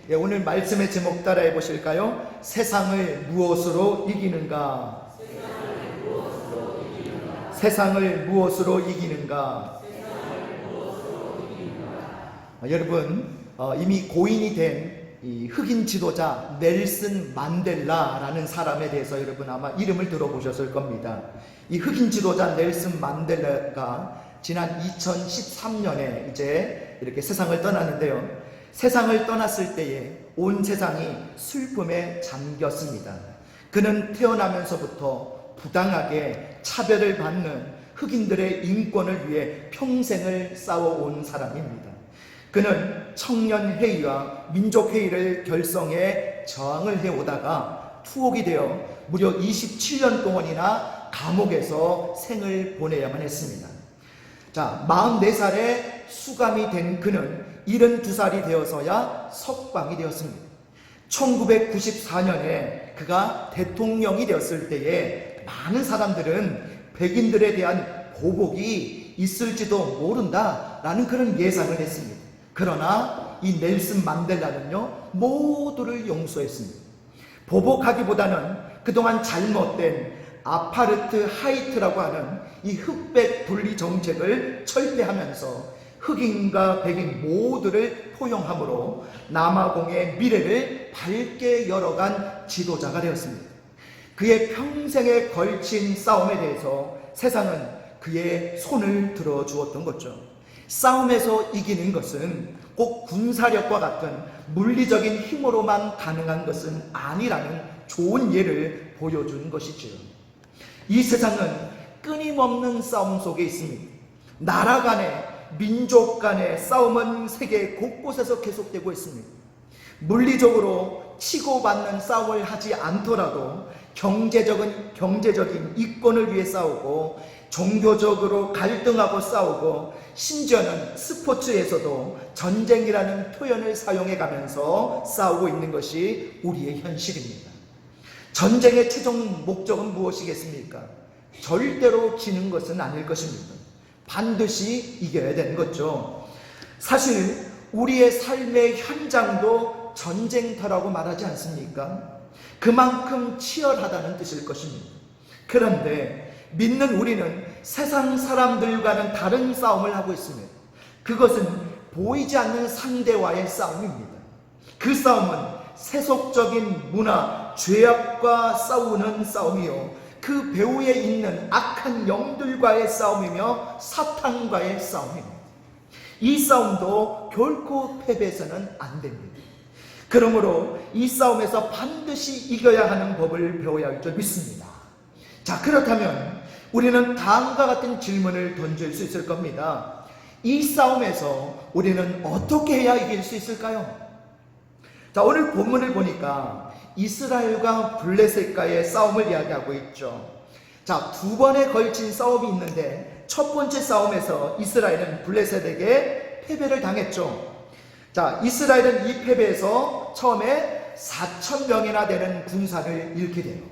예, 오늘 말씀의 제목 따라해 보실까요? 세상을 무엇으로 이기는가? 세상을 무엇으로 이기는가? 여러분, 이미 고인이 된 이 흑인 지도자 넬슨 만델라라는 사람에 대해서 여러분 아마 이름을 들어보셨을 겁니다. 이 흑인 지도자 넬슨 만델라가 지난 2013년에 이제 이렇게 세상을 떠났는데요. 세상을 떠났을 때에 온 세상이 슬픔에 잠겼습니다. 그는 태어나면서부터 부당하게 차별을 받는 흑인들의 인권을 위해 평생을 싸워온 사람입니다. 그는 청년회의와 민족회의를 결성해 저항을 해오다가 투옥이 되어 무려 27년 동안이나 감옥에서 생을 보내야만 했습니다. 자, 44살에 수감이 된 그는 72살이 되어서야 석방이 되었습니다. 1994년에 그가 대통령이 되었을 때에 많은 사람들은 백인들에 대한 보복이 있을지도 모른다라는 그런 예상을 했습니다. 그러나 이 넬슨 만델라는요, 모두를 용서했습니다. 보복하기보다는 그동안 잘못된 아파르트하이트라고 하는 이 흑백 분리 정책을 철폐하면서 흑인과 백인 모두를 포용함으로 남아공의 미래를 밝게 열어간 지도자가 되었습니다. 그의 평생에 걸친 싸움에 대해서 세상은 그의 손을 들어주었던 거죠. 싸움에서 이기는 것은 꼭 군사력과 같은 물리적인 힘으로만 가능한 것은 아니라는 좋은 예를 보여준 것이죠. 이 세상은 끊임없는 싸움 속에 있습니다. 나라 간의, 민족 간의 싸움은 세계 곳곳에서 계속되고 있습니다. 물리적으로 치고받는 싸움을 하지 않더라도 경제적인 이권을 위해 싸우고, 종교적으로 갈등하고 싸우고, 심지어는 스포츠에서도 전쟁이라는 표현을 사용해 가면서 싸우고 있는 것이 우리의 현실입니다. 전쟁의 최종 목적은 무엇이겠습니까? 절대로 지는 것은 아닐 것입니다. 반드시 이겨야 되는 거죠. 사실 우리의 삶의 현장도 전쟁터라고 말하지 않습니까? 그만큼 치열하다는 뜻일 것입니다. 그런데 믿는 우리는 세상 사람들과는 다른 싸움을 하고 있습니다. 그것은 보이지 않는 상대와의 싸움입니다. 그 싸움은 세속적인 문화, 죄악과 싸우는 싸움이요, 그 배후에 있는 악한 영들과의 싸움이며 사탄과의 싸움입니다. 이 싸움도 결코 패배해서는 안 됩니다. 그러므로 이 싸움에서 반드시 이겨야 하는 법을 배워야 할 줄 믿습니다. 자, 그렇다면 우리는 다음과 같은 질문을 던질 수 있을 겁니다. 이 싸움에서 우리는 어떻게 해야 이길 수 있을까요? 자, 오늘 본문을 보니까 이스라엘과 블레셋과의 싸움을 이야기하고 있죠. 자, 두 번에 걸친 싸움이 있는데 첫 번째 싸움에서 이스라엘은 블레셋에게 패배를 당했죠. 자, 이스라엘은 이 패배에서 처음에 4,000명이나 되는 군사를 잃게 돼요.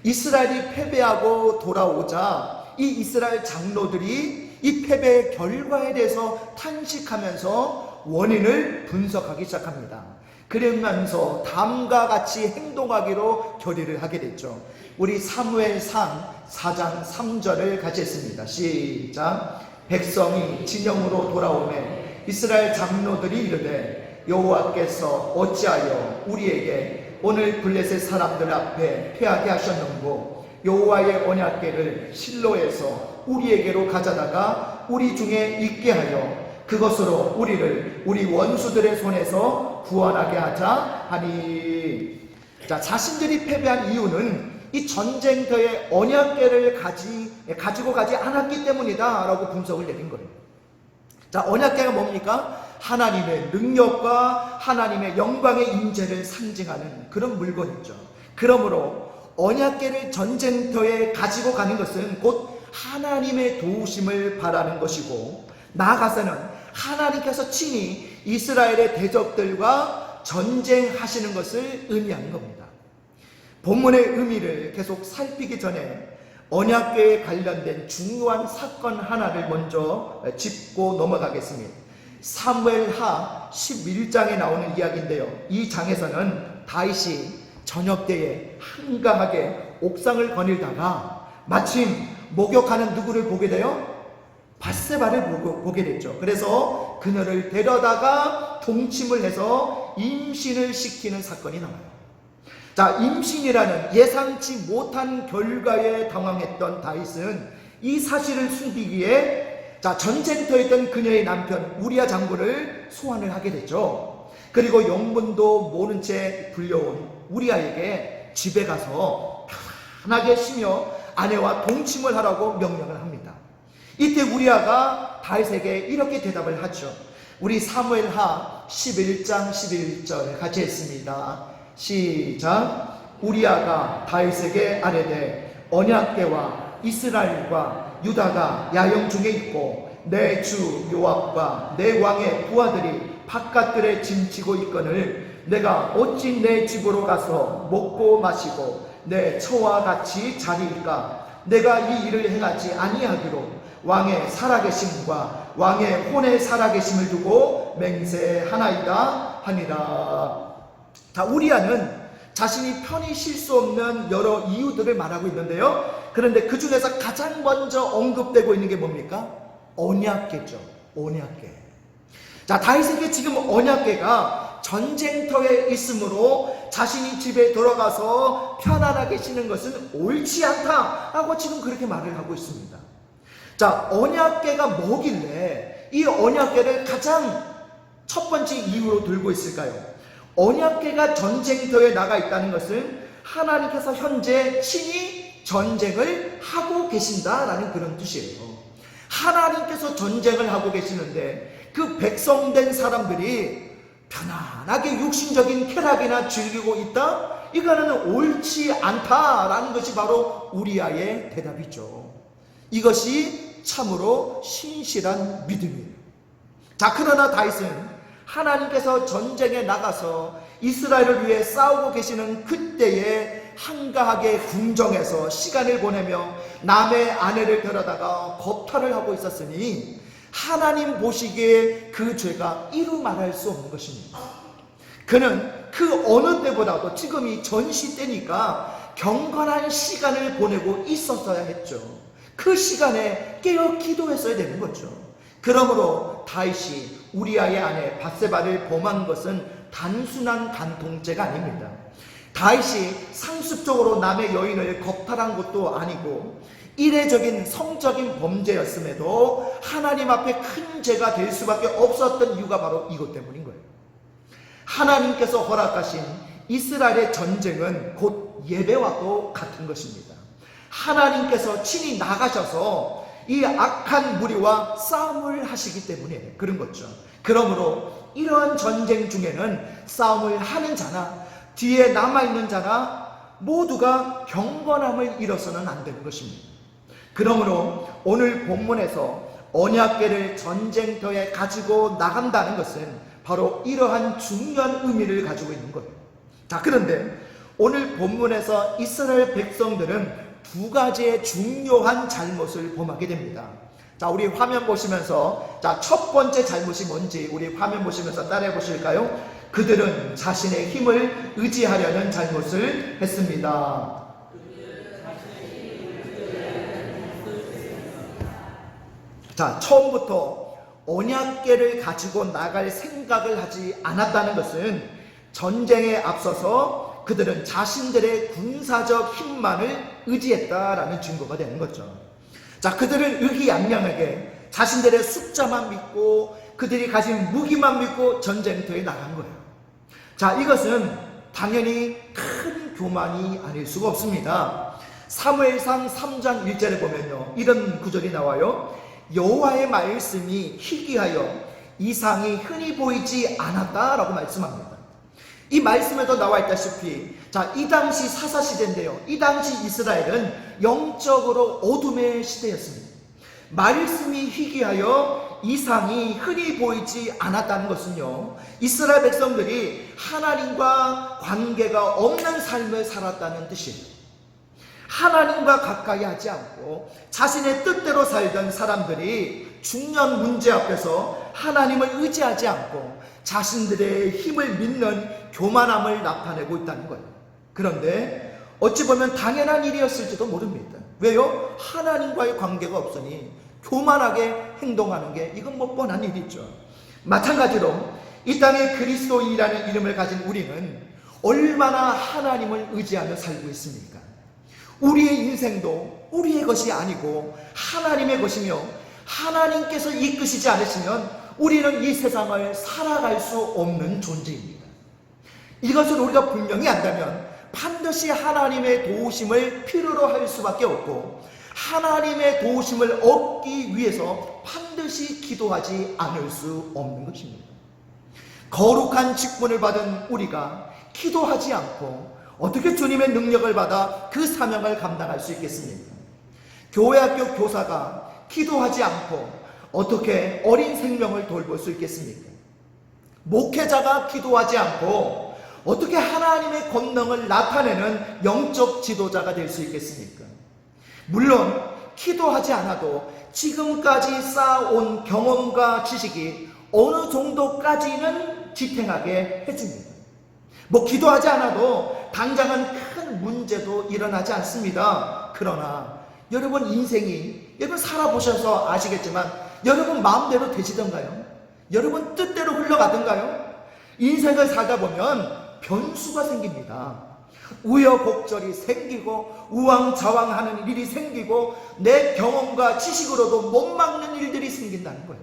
이스라엘이 패배하고 돌아오자 이 이스라엘 장로들이 이 패배의 결과에 대해서 탄식하면서 원인을 분석하기 시작합니다. 그러면서 다음과 같이 행동하기로 결의를 하게 됐죠. 우리 사무엘상 4장 3절을 같이 했습니다. 시작. 백성이 진영으로 돌아오매 이스라엘 장로들이 이르되 여호와께서 어찌하여 우리에게 오늘 블레셋 사람들 앞에 패하게 하셨는고 여호와의 언약궤를 실로에서 우리에게로 가져다가 우리 중에 있게 하여 그것으로 우리를 우리 원수들의 손에서 구원하게 하자 하니. 자, 자신들이 패배한 이유는 이 전쟁터에 언약궤를 가지고 가지 않았기 때문이다 라고 분석을 내린 거예요. 자, 언약궤가 뭡니까? 하나님의 능력과 하나님의 영광의 임재를 상징하는 그런 물건이죠. 그러므로 언약궤를 전쟁터에 가지고 가는 것은 곧 하나님의 도우심을 바라는 것이고, 나아가서는 하나님께서 친히 이스라엘의 대적들과 전쟁하시는 것을 의미하는 겁니다. 본문의 의미를 계속 살피기 전에 언약궤에 관련된 중요한 사건 하나를 먼저 짚고 넘어가겠습니다. 사무엘하 11장에 나오는 이야기인데요. 이 장에서는 다윗이 저녁 때에 한가하게 옥상을 거닐다가 마침 목욕하는 누구를 보게 돼요? 밧세바를 보게 됐죠. 그래서 그녀를 데려다가 동침을 해서 임신을 시키는 사건이 나와요. 자, 임신이라는 예상치 못한 결과에 당황했던 다윗은 이 사실을 숨기기 위해 전쟁터에 있던 그녀의 남편 우리아 장군을 소환을 하게 됐죠. 그리고 영문도 모른 채 불려온 우리아에게 집에 가서 편하게 쉬며 아내와 동침을 하라고 명령을 합니다. 이때 우리아가 다윗에게 이렇게 대답을 하죠. 우리 사무엘하 11장 11절 같이 했습니다. 시작. 우리아가 다윗에게 아뢰되 언약궤와 이스라엘과 유다가 야영 중에 있고 내 주 요압과 내 왕의 부하들이 바깥들에 짐치고 있거늘 내가 어찌 내 집으로 가서 먹고 마시고 내 처와 같이 자리일까? 내가 이 일을 행하지 아니하기로 왕의 살아계심과 왕의 혼의 살아계심을 두고 맹세하나이다 하니라. 자, 우리아는 자신이 편히 쉴 수 없는 여러 이유들을 말하고 있는데요. 그런데 그 중에서 가장 먼저 언급되고 있는 게 뭡니까? 언약궤죠. 언약궤. 자, 다윗에게 지금 언약궤가 전쟁터에 있으므로 자신이 집에 돌아가서 편안하게 쉬는 것은 옳지 않다라고 지금 그렇게 말을 하고 있습니다. 자, 언약궤가 뭐길래 이 언약궤를 가장 첫 번째 이유로 들고 있을까요? 언약궤가 전쟁터에 나가 있다는 것은 하나님께서 현재 친히 전쟁을 하고 계신다라는 그런 뜻이에요. 하나님께서 전쟁을 하고 계시는데 그 백성된 사람들이 편안하게 육신적인 쾌락이나 즐기고 있다? 이거는 옳지 않다라는 것이 바로 우리아의 대답이죠. 이것이 참으로 신실한 믿음이에요. 자, 그러나 다윗은 하나님께서 전쟁에 나가서 이스라엘을 위해 싸우고 계시는 그때에 한가하게 궁정에서 시간을 보내며 남의 아내를 데려다가 겁탈을 하고 있었으니 하나님 보시기에 그 죄가 이루 말할 수 없는 것입니다. 그는 그 어느 때보다도 지금이 전시 때니까 경건한 시간을 보내고 있었어야 했죠. 그 시간에 깨어 기도했어야 되는 거죠. 그러므로 다윗이 우리아의 아내 밧세바를 범한 것은 단순한 간통죄가 아닙니다. 다윗이 상습적으로 남의 여인을 겁탈한 것도 아니고 이례적인 성적인 범죄였음에도 하나님 앞에 큰 죄가 될 수밖에 없었던 이유가 바로 이것 때문인 거예요. 하나님께서 허락하신 이스라엘의 전쟁은 곧 예배와도 같은 것입니다. 하나님께서 친히 나가셔서 이 악한 무리와 싸움을 하시기 때문에 그런 거죠. 그러므로 이러한 전쟁 중에는 싸움을 하는 자나 뒤에 남아있는 자나 모두가 경건함을 잃어서는 안 되는 것입니다. 그러므로 오늘 본문에서 언약궤를 전쟁터에 가지고 나간다는 것은 바로 이러한 중요한 의미를 가지고 있는 거예요. 자, 그런데 오늘 본문에서 이스라엘 백성들은 두 가지의 중요한 잘못을 범하게 됩니다. 자, 우리 화면 보시면서 첫 번째 잘못이 뭔지 우리 화면 보시면서 따라해 보실까요? 그들은 자신의 힘을 의지하려는 잘못을 했습니다. 자, 처음부터 언약궤를 가지고 나갈 생각을 하지 않았다는 것은 전쟁에 앞서서 그들은 자신들의 군사적 힘만을 의지했다라는 증거가 되는 거죠. 자, 그들은 의기양양하게 자신들의 숫자만 믿고 그들이 가진 무기만 믿고 전쟁터에 나간 거예요. 자, 이것은 당연히 큰 교만이 아닐 수가 없습니다. 사무엘상 3장 1절에 보면요, 이런 구절이 나와요. 여호와의 말씀이 희귀하여 이상이 흔히 보이지 않았다라고 말씀합니다. 이 말씀에도 나와 있다시피 이 당시 사사시대인데요, 이 당시 이스라엘은 영적으로 어둠의 시대였습니다. 말씀이 희귀하여 이상이 흔히 보이지 않았다는 것은요, 이스라엘 백성들이 하나님과 관계가 없는 삶을 살았다는 뜻이에요. 하나님과 가까이 하지 않고 자신의 뜻대로 살던 사람들이 중요한 문제 앞에서 하나님을 의지하지 않고 자신들의 힘을 믿는 교만함을 나타내고 있다는 거예요. 그런데 어찌 보면 당연한 일이었을지도 모릅니다. 왜요? 하나님과의 관계가 없으니 교만하게 행동하는 게 이건 뭐 뻔한 일이죠. 마찬가지로 이 땅에 그리스도인이라는 이름을 가진 우리는 얼마나 하나님을 의지하며 살고 있습니까? 우리의 인생도 우리의 것이 아니고 하나님의 것이며 하나님께서 이끄시지 않으시면 우리는 이 세상을 살아갈 수 없는 존재입니다. 이것을 우리가 분명히 안다면 반드시 하나님의 도우심을 필요로 할 수밖에 없고 하나님의 도우심을 얻기 위해서 반드시 기도하지 않을 수 없는 것입니다. 거룩한 직분을 받은 우리가 기도하지 않고 어떻게 주님의 능력을 받아 그 사명을 감당할 수 있겠습니까? 교회학교 교사가 기도하지 않고 어떻게 어린 생명을 돌볼 수 있겠습니까? 목회자가 기도하지 않고 어떻게 하나님의 권능을 나타내는 영적 지도자가 될 수 있겠습니까? 물론 기도하지 않아도 지금까지 쌓아온 경험과 지식이 어느 정도까지는 지탱하게 해줍니다. 뭐 기도하지 않아도 당장은 큰 문제도 일어나지 않습니다. 그러나 여러분 인생이 여러분 살아보셔서 아시겠지만 여러분 마음대로 되시던가요? 여러분 뜻대로 흘러가던가요? 인생을 살다 보면 변수가 생깁니다. 우여곡절이 생기고 우왕좌왕하는 일이 생기고 내 경험과 지식으로도 못 막는 일들이 생긴다는 거예요.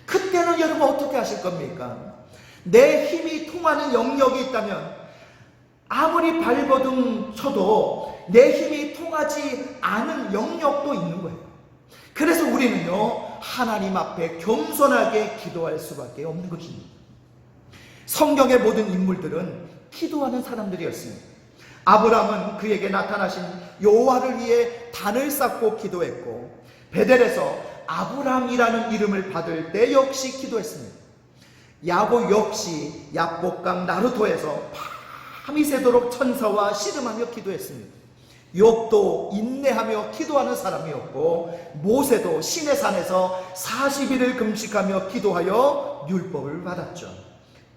그때는 여러분 어떻게 하실 겁니까? 내 힘이 통하는 영역이 있다면 아무리 발버둥 쳐도 내 힘이 통하지 않은 영역도 있는 거예요. 그래서 우리는요 하나님 앞에 겸손하게 기도할 수밖에 없는 것입니다. 성경의 모든 인물들은 기도하는 사람들이었습니다. 아브라함은 그에게 나타나신 여호와를 위해 단을 쌓고 기도했고 베델에서 아브람이라는 이름을 받을 때 역시 기도했습니다. 야곱 역시 야복강 나루토에서 밤이 새도록 천사와 씨름하며 기도했습니다. 욥도 인내하며 기도하는 사람이었고 모세도 시내산에서 40일을 금식하며 기도하여 율법을 받았죠.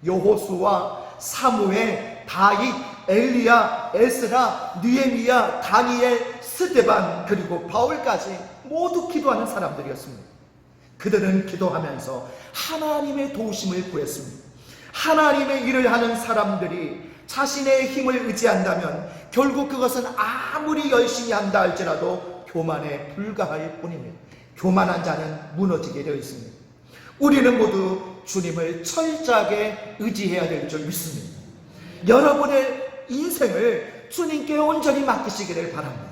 여호수아, 사무엘, 다윗, 엘리야, 에스라, 느헤미야, 다니엘, 스데반 그리고 바울까지 모두 기도하는 사람들이었습니다. 그들은 기도하면서 하나님의 도우심을 구했습니다. 하나님의 일을 하는 사람들이 자신의 힘을 의지한다면 결국 그것은 아무리 열심히 한다 할지라도 교만에 불과할 뿐입니다. 교만한 자는 무너지게 되어 있습니다. 우리는 모두 주님을 철저하게 의지해야 될 줄 믿습니다. 여러분의 인생을 주님께 온전히 맡기시기를 바랍니다.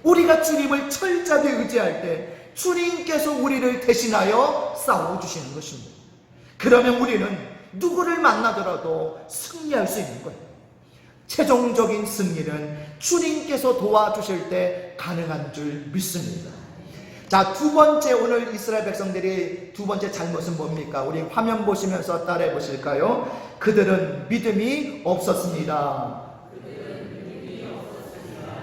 우리가 주님을 철저하게 의지할 때 주님께서 우리를 대신하여 싸워주시는 것입니다. 그러면 우리는 누구를 만나더라도 승리할 수 있는 거예요. 최종적인 승리는 주님께서 도와주실 때 가능한 줄 믿습니다. 자, 두 번째 오늘 이스라엘 백성들이 두 번째 잘못은 뭡니까? 우리 화면 보시면서 따라해 보실까요? 그들은 믿음이 없었습니다.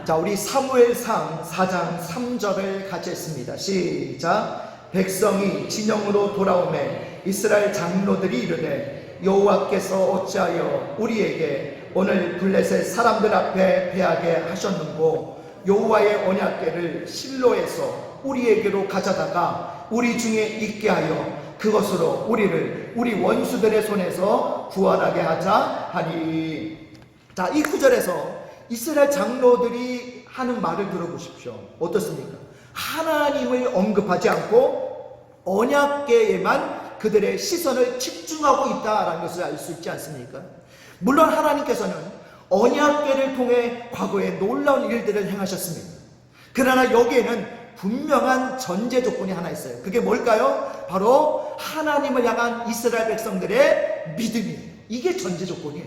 자, 우리 사무엘상 4장 3절을 같이 했습니다. 시작. 백성이 진영으로 돌아오매 이스라엘 장로들이 이르되 여호와께서 어찌하여 우리에게 오늘 블레셋 사람들 앞에 패하게 하셨는고 여호와의 언약궤를 실로에서 우리에게로 가져다가 우리 중에 있게 하여 그것으로 우리를 우리 원수들의 손에서 구원하게 하자 하니. 자, 이 구절에서 이스라엘 장로들이 하는 말을 들어보십시오. 어떻습니까? 하나님을 언급하지 않고 언약궤에만 그들의 시선을 집중하고 있다라는 것을 알 수 있지 않습니까? 물론 하나님께서는 언약궤를 통해 과거에 놀라운 일들을 행하셨습니다. 그러나 여기에는 분명한 전제 조건이 하나 있어요. 그게 뭘까요? 바로 하나님을 향한 이스라엘 백성들의 믿음이에요. 이게 전제 조건이에요.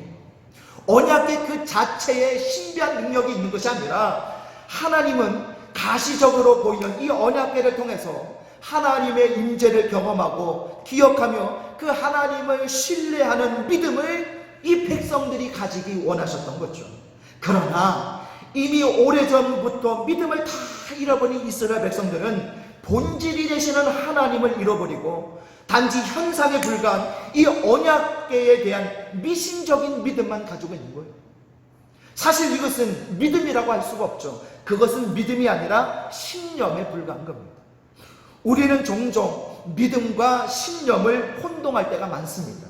언약궤 그 자체에 신비한 능력이 있는 것이 아니라 하나님은 가시적으로 보이는 이 언약궤를 통해서 하나님의 임재를 경험하고 기억하며 그 하나님을 신뢰하는 믿음을 이 백성들이 가지기 원하셨던 거죠. 그러나 이미 오래전부터 믿음을 다 잃어버린 이스라엘 백성들은 본질이 되시는 하나님을 잃어버리고 단지 현상에 불과한 이 언약궤에 대한 미신적인 믿음만 가지고 있는 거예요. 사실 이것은 믿음이라고 할 수가 없죠. 그것은 믿음이 아니라 신념에 불과한 겁니다. 우리는 종종 믿음과 신념을 혼동할 때가 많습니다.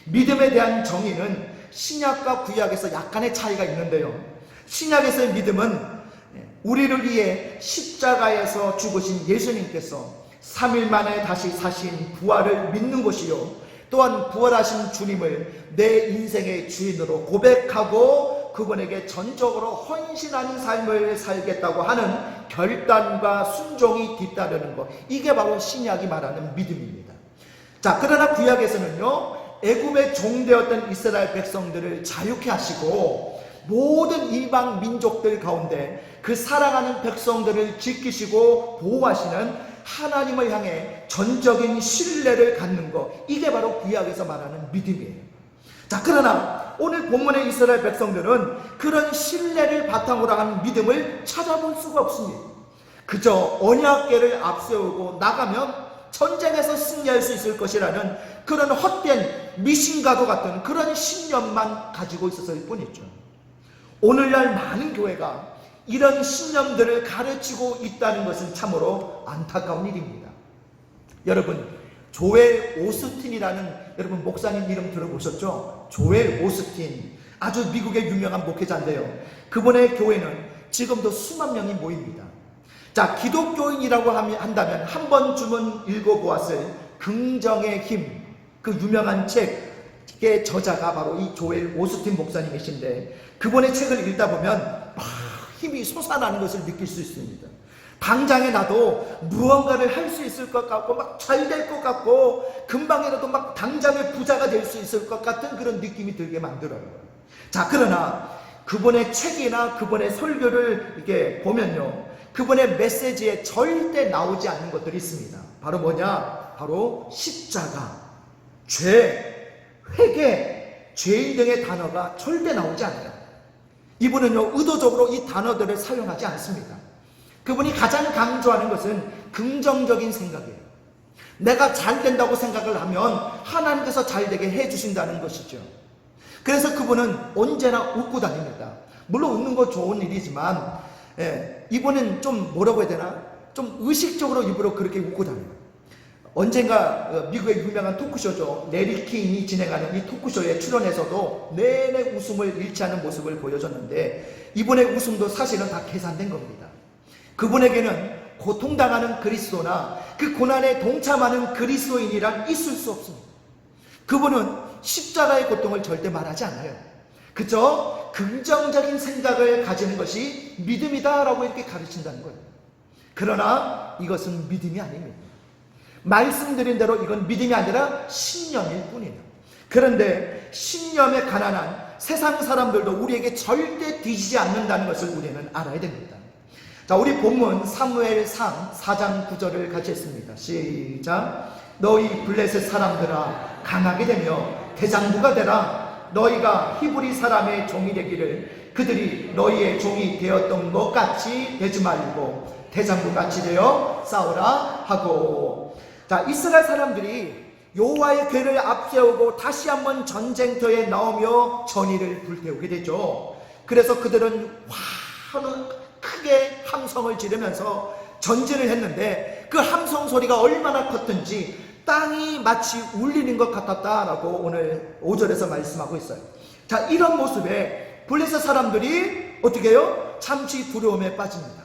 믿음에 대한 정의는 신약과 구약에서 약간의 차이가 있는데요. 신약에서의 믿음은 우리를 위해 십자가에서 죽으신 예수님께서 3일 만에 다시 사신 부활을 믿는 것이요, 또한 부활하신 주님을 내 인생의 주인으로 고백하고 그분에게 전적으로 헌신하는 삶을 살겠다고 하는 결단과 순종이 뒤따르는 것, 이게 바로 신약이 말하는 믿음입니다. 자, 그러나 구약에서는요, 애굽의 종되었던 이스라엘 백성들을 자유케 하시고 모든 이방 민족들 가운데 그 사랑하는 백성들을 지키시고 보호하시는 하나님을 향해 전적인 신뢰를 갖는 것, 이게 바로 구약에서 말하는 믿음이에요. 자, 그러나 오늘 본문의 이스라엘 백성들은 그런 신뢰를 바탕으로 한 믿음을 찾아볼 수가 없습니다. 그저 언약궤를 앞세우고 나가면 전쟁에서 승리할 수 있을 것이라는 그런 헛된 미신과도 같은 그런 신념만 가지고 있었을 뿐이죠. 오늘날 많은 교회가 이런 신념들을 가르치고 있다는 것은 참으로 안타까운 일입니다. 여러분, 조엘 오스틴이라는 여러분 목사님 이름 들어보셨죠? 조엘 오스틴, 아주 미국의 유명한 목회자인데요. 그분의 교회는 지금도 수만 명이 모입니다. 자, 기독교인이라고 한다면 한 번쯤은 읽어보았을 긍정의 힘, 그 유명한 책의 저자가 바로 이 조엘 오스틴 목사님이신데, 그분의 책을 읽다 보면 막 힘이 솟아나는 것을 느낄 수 있습니다. 당장에 나도 무언가를 할 수 있을 것 같고 막 잘 될 것 같고 금방이라도 막 당장의 부자가 될 수 있을 것 같은 그런 느낌이 들게 만들어요. 자, 그러나 그분의 책이나 그분의 설교를 이렇게 보면요, 그분의 메시지에 절대 나오지 않는 것들이 있습니다. 바로 뭐냐? 바로 십자가, 죄, 회개, 죄인 등의 단어가 절대 나오지 않아요. 이분은요, 의도적으로 이 단어들을 사용하지 않습니다. 그분이 가장 강조하는 것은 긍정적인 생각이에요. 내가 잘 된다고 생각을 하면 하나님께서 잘 되게 해주신다는 것이죠. 그래서 그분은 언제나 웃고 다닙니다. 물론 웃는 거 좋은 일이지만, 이분은 좀 뭐라고 해야 되나? 좀 의식적으로 일부러 그렇게 웃고 다녀요. 언젠가 미국의 유명한 토크쇼죠, 레리 킹이 진행하는 이 토크쇼에 출연해서도 내내 웃음을 잃지 않은 모습을 보여줬는데, 이분의 웃음도 사실은 다 계산된 겁니다. 그분에게는 고통당하는 그리스도나 그 고난에 동참하는 그리스도인이란 있을 수 없습니다. 그분은 십자가의 고통을 절대 말하지 않아요. 그저 긍정적인 생각을 가지는 것이 믿음이다라고 이렇게 가르친다는 거예요. 그러나 이것은 믿음이 아닙니다. 말씀드린 대로 이건 믿음이 아니라 신념일 뿐이에요. 그런데 신념에 가난한 세상 사람들도 우리에게 절대 뒤지지 않는다는 것을 우리는 알아야 됩니다. 자, 우리 본문 사무엘상 4장 9절을 같이 했습니다. 시작. 너희 블레셋 사람들아, 강하게 되며 대장부가 되라. 너희가 히브리 사람의 종이 되기를 그들이 너희의 종이 되었던 것 같이 되지 말고 대장부 같이 되어 싸우라 하고. 자, 이스라엘 사람들이 여호와의 궤를 앞세우고 다시 한번 전쟁터에 나오며 전의를 불태우게 되죠. 그래서 그들은 크게 함성을 지르면서 전진을 했는데 그 함성 소리가 얼마나 컸던지 땅이 마치 울리는 것 같았다라고 오늘 5절에서 말씀하고 있어요. 자, 이런 모습에 블레셋 사람들이 어떻게 해요? 잠시 두려움에 빠집니다.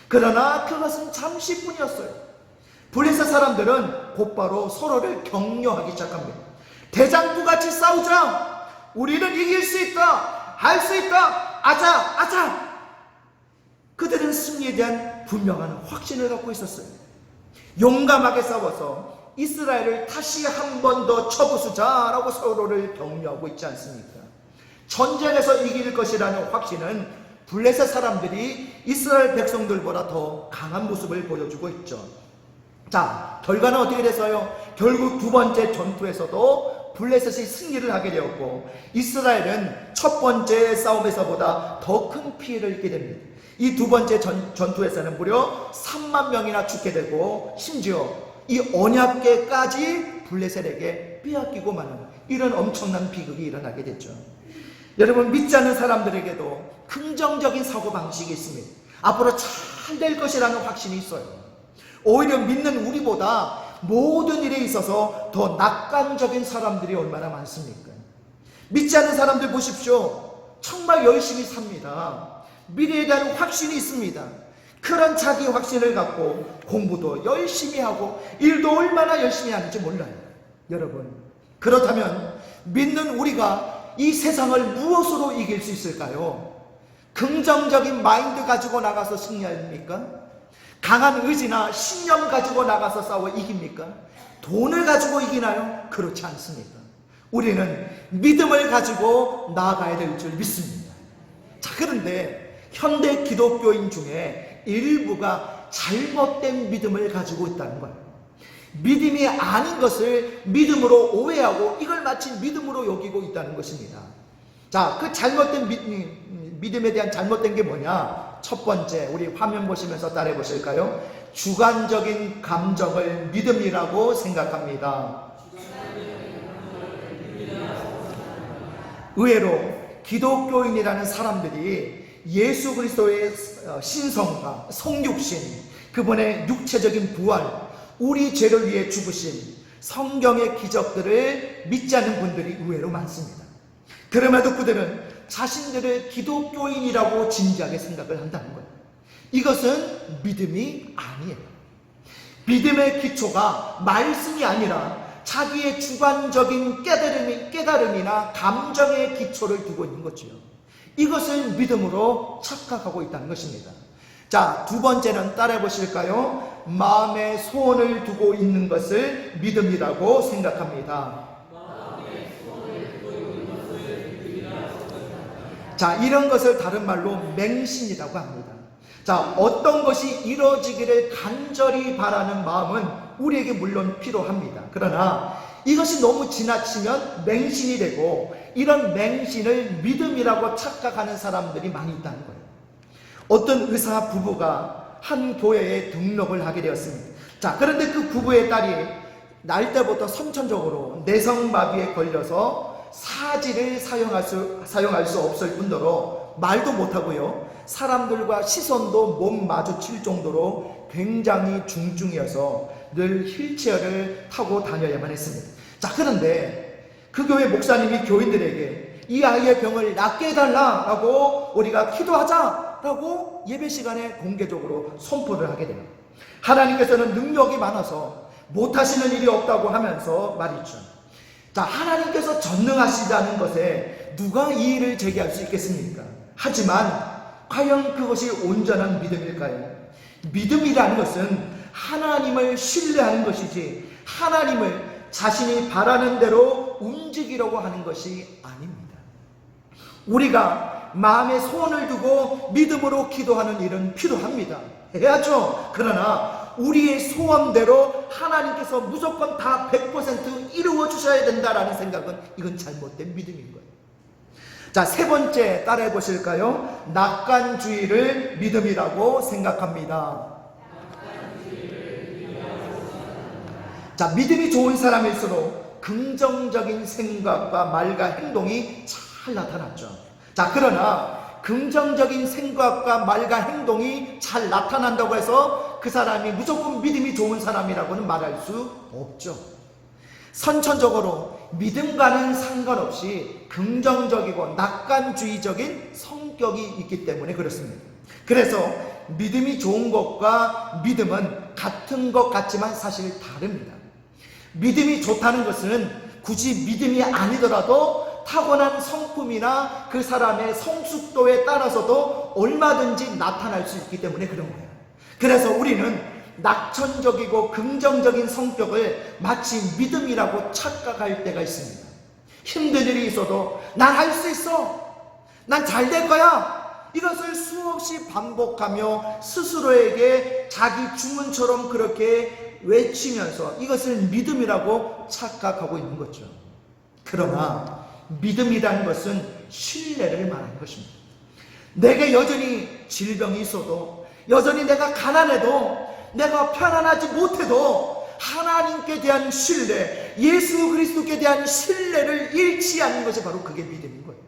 그러나 그것은 잠시뿐이었어요. 블레셋 사람들은 곧바로 서로를 격려하기 시작합니다. 대장부같이 싸우자. 우리는 이길 수 있다. 할 수 있다. 아자. 그들은 승리에 대한 분명한 확신을 갖고 있었어요. 용감하게 싸워서 이스라엘을 다시 한 번 더 쳐부수자라고 서로를 격려하고 있지 않습니까? 전쟁에서 이길 것이라는 확신은 블레셋 사람들이 이스라엘 백성들보다 더 강한 모습을 보여주고 있죠. 자, 결과는 어떻게 됐어요? 결국 두 번째 전투에서도 블레셋이 승리를 하게 되었고, 이스라엘은 첫 번째 싸움에서보다 더 큰 피해를 입게 됩니다. 이 두 번째 전투에서는 무려 3만 명이나 죽게 되고, 심지어 이 언약궤까지 블레셋에게 빼앗기고 마는 이런 엄청난 비극이 일어나게 됐죠. 여러분, 믿지 않는 사람들에게도 긍정적인 사고방식이 있습니다. 앞으로 잘 될 것이라는 확신이 있어요. 오히려 믿는 우리보다 모든 일에 있어서 더 낙관적인 사람들이 얼마나 많습니까? 믿지 않는 사람들 보십시오. 정말 열심히 삽니다. 미래에 대한 확신이 있습니다. 그런 자기 확신을 갖고 공부도 열심히 하고 일도 얼마나 열심히 하는지 몰라요. 여러분, 그렇다면 믿는 우리가 이 세상을 무엇으로 이길 수 있을까요? 긍정적인 마인드 가지고 나가서 승리합니까? 강한 의지나 신념 가지고 나가서 싸워 이깁니까? 돈을 가지고 이기나요? 그렇지 않습니다. 우리는 믿음을 가지고 나아가야 될 줄 믿습니다. 자, 그런데 현대 기독교인 중에 일부가 잘못된 믿음을 가지고 있다는 거예요. 믿음이 아닌 것을 믿음으로 오해하고 이걸 마치 믿음으로 여기고 있다는 것입니다. 자, 그 잘못된 믿음에 대한 잘못된 게 뭐냐? 첫 번째, 우리 화면 보시면서 따라해 보실까요? 주관적인 감정을 믿음이라고 생각합니다. 의외로 기독교인이라는 사람들이 예수 그리스도의 신성과 성육신, 그분의 육체적인 부활, 우리 죄를 위해 죽으신 성경의 기적들을 믿지 않는 분들이 의외로 많습니다. 그럼에도 그들은 자신들을 기독교인이라고 진지하게 생각을 한다는 거예요. 이것은 믿음이 아니에요. 믿음의 기초가 말씀이 아니라 자기의 주관적인 깨달음이나 감정의 기초를 두고 있는 거죠. 이것을 믿음으로 착각하고 있다는 것입니다. 자, 두 번째는 따라해 보실까요? 마음에 소원을 두고 있는 것을 믿음이라고 생각합니다. 자, 이런 것을 다른 말로 맹신이라고 합니다. 자, 어떤 것이 이루어지기를 간절히 바라는 마음은 우리에게 물론 필요합니다. 그러나 이것이 너무 지나치면 맹신이 되고, 이런 맹신을 믿음이라고 착각하는 사람들이 많이 있다는 거예요. 어떤 의사 부부가 한 교회에 등록을 하게 되었습니다. 자, 그런데 그 부부의 딸이 날 때부터 선천적으로 내성마비에 걸려서 사지를 사용할 수 없을 뿐더러 말도 못하고요, 사람들과 시선도 못 마주칠 정도로 굉장히 중증이어서 늘 휠체어를 타고 다녀야만 했습니다. 자, 그런데 그 교회 목사님이 교인들에게 이 아이의 병을 낫게 해달라고 우리가 기도하자라고 예배 시간에 공개적으로 선포를 하게 됩니다. 하나님께서는 능력이 많아서 못하시는 일이 없다고 하면서 말이죠. 자, 하나님께서 전능하시다는 것에 누가 이의를 제기할 수 있겠습니까? 하지만 과연 그것이 온전한 믿음일까요? 믿음이라는 것은 하나님을 신뢰하는 것이지 하나님을 자신이 바라는 대로 움직이려고 하는 것이 아닙니다. 우리가 마음에 소원을 두고 믿음으로 기도하는 일은 필요합니다. 해야죠. 그러나 우리의 소원대로 하나님께서 무조건 다 100% 이루어 주셔야 된다라는 생각은 이건 잘못된 믿음인 거예요. 자, 세 번째 따라해 보실까요? 낙관주의를 믿음이라고 생각합니다. 자, 믿음이 좋은 사람일수록 긍정적인 생각과 말과 행동이 잘 나타났죠. 자, 그러나 긍정적인 생각과 말과 행동이 잘 나타난다고 해서 그 사람이 무조건 믿음이 좋은 사람이라고는 말할 수 없죠. 선천적으로 믿음과는 상관없이 긍정적이고 낙관주의적인 성격이 있기 때문에 그렇습니다. 그래서 믿음이 좋은 것과 믿음은 같은 것 같지만 사실 다릅니다. 믿음이 좋다는 것은 굳이 믿음이 아니더라도 타고난 성품이나 그 사람의 성숙도에 따라서도 얼마든지 나타날 수 있기 때문에 그런 거예요. 그래서 우리는 낙천적이고 긍정적인 성격을 마치 믿음이라고 착각할 때가 있습니다. 힘든 일이 있어도 난 할 수 있어, 난 잘 될 거야, 이것을 수없이 반복하며 스스로에게 자기 주문처럼 그렇게 외치면서 이것을 믿음이라고 착각하고 있는 거죠. 그러나 믿음이라는 것은 신뢰를 말하는 것입니다. 내게 여전히 질병이 있어도, 여전히 내가 가난해도, 내가 편안하지 못해도 하나님께 대한 신뢰, 예수 그리스도께 대한 신뢰를 잃지 않는 것이 바로 그게 믿음인 거예요.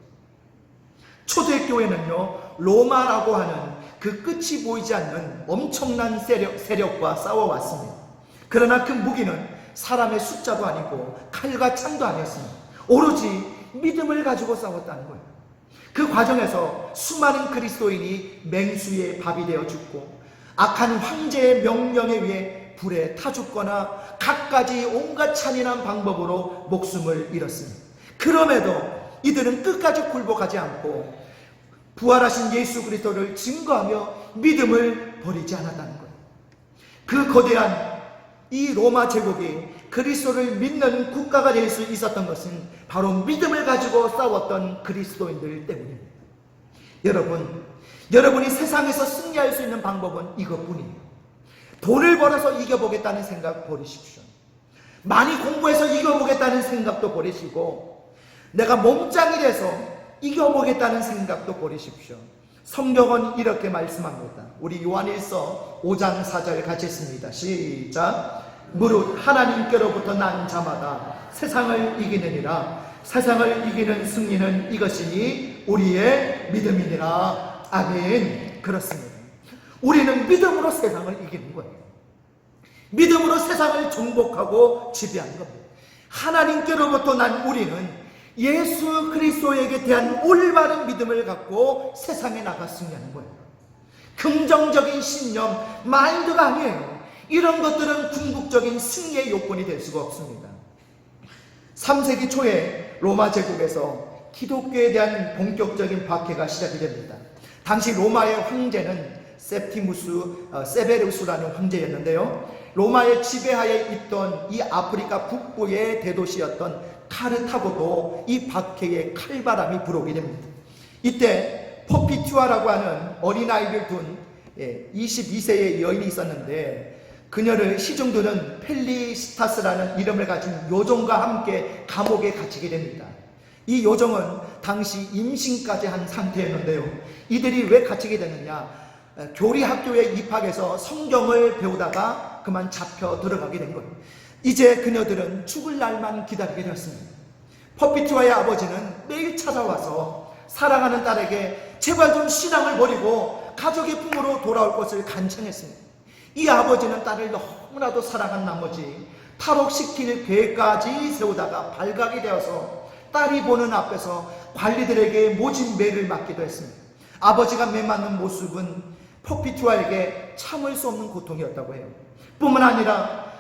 초대교회는요, 로마라고 하는 그 끝이 보이지 않는 엄청난 세력과 싸워왔습니다. 그러나 그 무기는 사람의 숫자도 아니고 칼과 창도 아니었습니다. 오로지 믿음을 가지고 싸웠다는 거예요. 그 과정에서 수많은 그리스도인이 맹수의 밥이 되어 죽고, 악한 황제의 명령에 의해 불에 타 죽거나 갖가지 온갖 잔인한 방법으로 목숨을 잃었습니다. 그럼에도 이들은 끝까지 굴복하지 않고 부활하신 예수 그리스도를 증거하며 믿음을 버리지 않았다는 거예요. 그 거대한 이 로마 제국이 그리스도를 믿는 국가가 될 수 있었던 것은 바로 믿음을 가지고 싸웠던 그리스도인들 때문입니다. 여러분이 세상에서 승리할 수 있는 방법은 이것뿐이에요. 돈을 벌어서 이겨보겠다는 생각 버리십시오. 많이 공부해서 이겨보겠다는 생각도 버리시고, 내가 몸짱이 돼서 이겨보겠다는 생각도 버리십시오. 성경은 이렇게 말씀합니다. 우리 요한일서 5장 4절 같이 읽습니다. 시작. 무릇 하나님께로부터 난 자마다 세상을 이기느니라. 세상을 이기는 승리는 이것이니 우리의 믿음이니라. 아멘. 그렇습니다. 우리는 믿음으로 세상을 이기는 거예요. 믿음으로 세상을 정복하고 지배하는 겁니다. 하나님께로부터 난 우리는 예수 그리스도에게 대한 올바른 믿음을 갖고 세상에 나가 승리하는 거예요. 긍정적인 신념, 마인드가 아니에요. 이런 것들은 궁극적인 승리의 요건이 될 수가 없습니다. 3세기 초에 로마 제국에서 기독교에 대한 본격적인 박해가 시작이 됩니다. 당시 로마의 황제는 세베루스라는 황제였는데요, 로마의 지배하에 있던 이 아프리카 북부의 대도시였던 카르타고도 이 박해의 칼바람이 불어오게 됩니다. 이때 포피투아라고 하는 어린아이를 둔 22세의 여인이 있었는데, 그녀를 시중들은 펠리스타스라는 이름을 가진 요정과 함께 감옥에 갇히게 됩니다. 이 요정은 당시 임신까지 한 상태였는데요, 이들이 왜 갇히게 되느냐, 교리학교에 입학해서 성경을 배우다가 그만 잡혀 들어가게 된 거예요. 이제 그녀들은 죽을 날만 기다리게 되었습니다. 퍼피투아의 아버지는 매일 찾아와서 사랑하는 딸에게 제발 좀 신앙을 버리고 가족의 품으로 돌아올 것을 간청했습니다. 이 아버지는 딸을 너무나도 사랑한 나머지 탈옥시킬 계획까지 세우다가 발각이 되어서 딸이 보는 앞에서 관리들에게 모진 매를 맞기도 했습니다. 아버지가 매 맞는 모습은 퍼피투아에게 참을 수 없는 고통이었다고 해요. 뿐만 아니라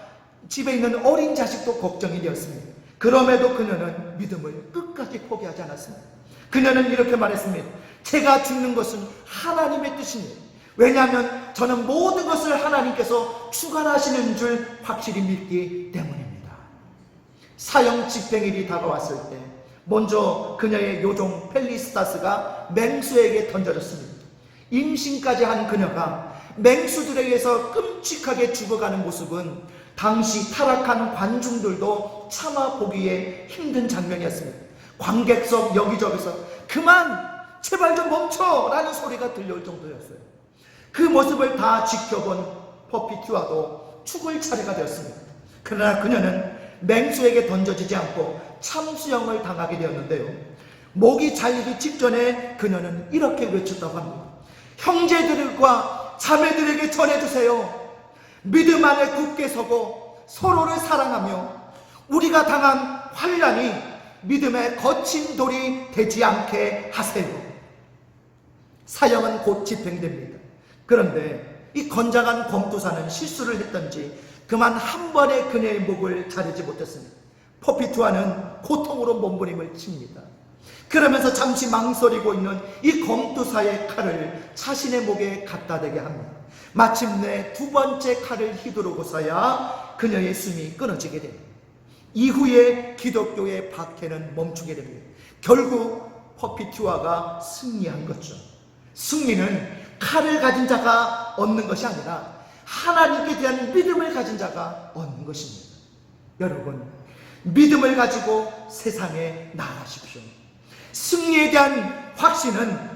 집에 있는 어린 자식도 걱정이 되었습니다. 그럼에도 그녀는 믿음을 끝까지 포기하지 않았습니다. 그녀는 이렇게 말했습니다. 제가 죽는 것은 하나님의 뜻입니다. 왜냐하면 저는 모든 것을 하나님께서 주관하시는 줄 확실히 믿기 때문입니다. 사형 집행일이 다가왔을 때 먼저 그녀의 요종 펠리스타스가 맹수에게 던져졌습니다. 임신까지 한 그녀가 맹수들에 의해서 끔찍하게 죽어가는 모습은 당시 타락한 관중들도 참아 보기에 힘든 장면이었습니다. 관객석 여기저기서 그만, 제발 좀 멈춰 라는 소리가 들려올 정도였어요. 그 모습을 다 지켜본 퍼피투아도 죽을 차례가 되었습니다. 그러나 그녀는 맹수에게 던져지지 않고 참수형을 당하게 되었는데요, 목이 잘리기 직전에 그녀는 이렇게 외쳤다고 합니다. 형제들과 자매들에게 전해주세요. 믿음 안에 굳게 서고 서로를 사랑하며 우리가 당한 환난이 믿음의 거친 돌이 되지 않게 하세요. 사형은 곧 집행됩니다. 그런데 이 건장한 검도사는 실수를 했던지 그만 한 번에 그녀의 목을 자르지 못했습니다. 퍼피투아는 고통으로 몸부림을 칩니다. 그러면서 잠시 망설이고 있는 이 검도사의 칼을 자신의 목에 갖다 대게 합니다. 마침내 두 번째 칼을 휘두르고서야 그녀의 숨이 끊어지게 됩니다. 이후에 기독교의 박해는 멈추게 됩니다. 결국 퍼피투아가 승리한 거죠. 승리는 칼을 가진 자가 얻는 것이 아니라 하나님께 대한 믿음을 가진 자가 얻는 것입니다. 여러분, 믿음을 가지고 세상에 나아가십시오. 승리에 대한 확실한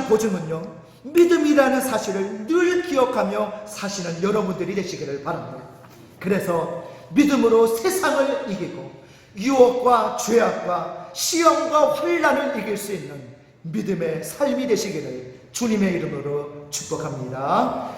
보증은요, 믿음이라는 사실을 늘 기억하며 사시는 여러분들이 되시기를 바랍니다. 그래서 믿음으로 세상을 이기고 유혹과 죄악과 시험과 환난을 이길 수 있는 믿음의 삶이 되시기를 주님의 이름으로 축복합니다.